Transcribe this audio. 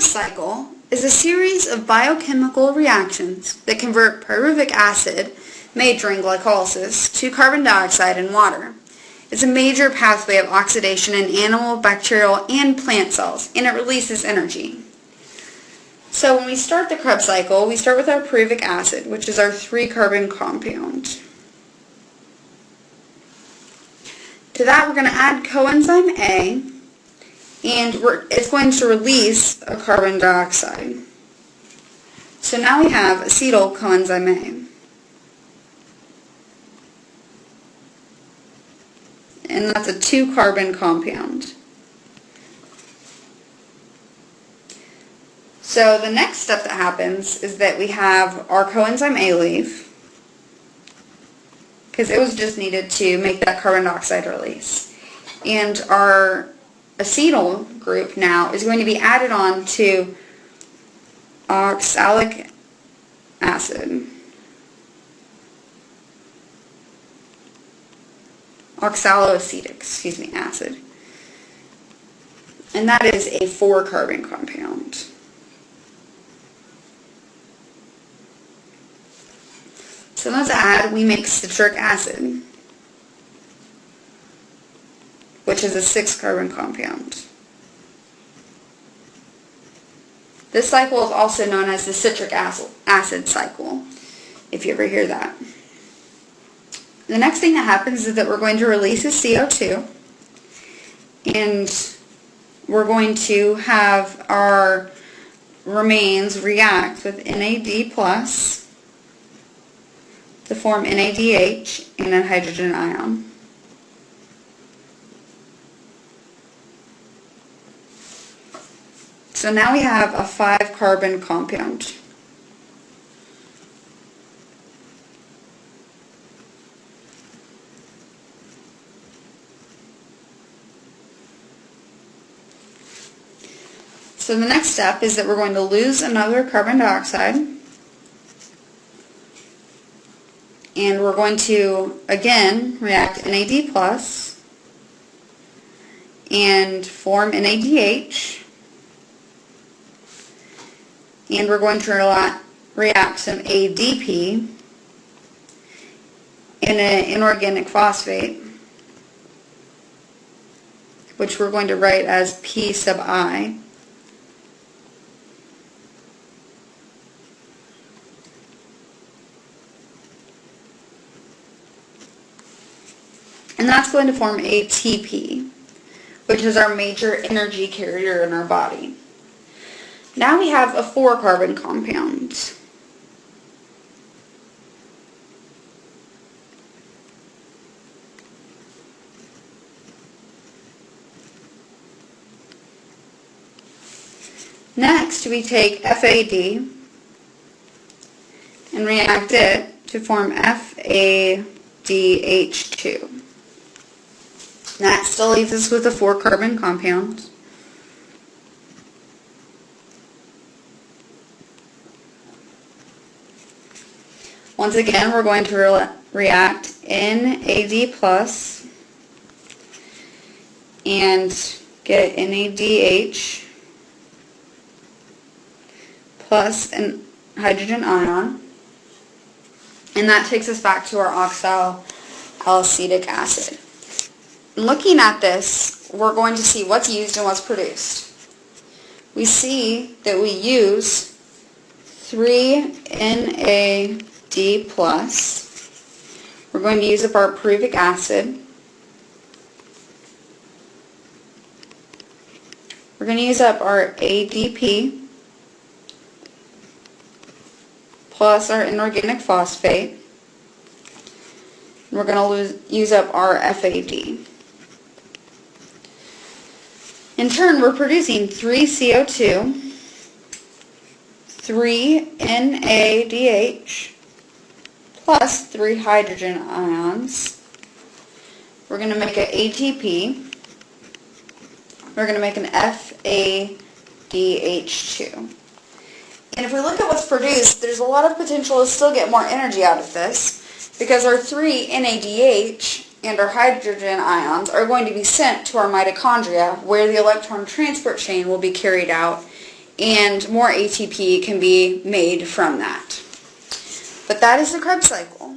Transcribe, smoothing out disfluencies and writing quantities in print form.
Krebs cycle is a series of biochemical reactions that convert pyruvic acid, made during glycolysis, to carbon dioxide and water. It's a major pathway of oxidation in animal, bacterial, and plant cells, and it releases energy. So when we start the Krebs cycle, we start with our pyruvic acid, which is our 3-carbon compound. To that, we're going to add coenzyme A, and it's going to release a carbon dioxide. So now we have acetyl coenzyme A. And that's a 2-carbon compound. So the next step that happens is that we have our coenzyme A leave, because it was just needed to make that carbon dioxide release. And our acetyl group now is going to be added on to oxalic acid. Oxaloacetic, acid. And that is a 4-carbon compound. So let's add, we make citric acid, which is a 6-carbon compound. This cycle is also known as the citric acid cycle, if you ever hear that. The next thing that happens is that we're going to release a CO2, and we're going to have our remains react with NAD+ to form NADH and a hydrogen ion. So now we have a 5-carbon compound. So the next step is that we're going to lose another carbon dioxide, and we're going to again react NAD+ and form NADH, and we're going to react some ADP in an inorganic phosphate, which we're going to write as P sub I. And that's going to form ATP, which is our major energy carrier in our body. Now we have a 4-carbon compound. Next, we take FAD and react it to form FADH2. That still leaves us with a 4-carbon compound. Once again, we're going to react NAD+ and get NADH plus a hydrogen ion. And that takes us back to our oxaloacetic acid. Looking at this, we're going to see what's used and what's produced. We see that we use 3NAD+. We're going to use up our pyruvic acid. We're going to use up our ADP plus our inorganic phosphate. And we're going to use up our FAD. In turn, we're producing 3 CO2, 3 NADH, plus 3 hydrogen ions. We're going to make an ATP. We're going to make an FADH2. And if we look at what's produced, there's a lot of potential to still get more energy out of this, because our 3 NADH and our hydrogen ions are going to be sent to our mitochondria, where the electron transport chain will be carried out and more ATP can be made from that. But that is the Krebs cycle.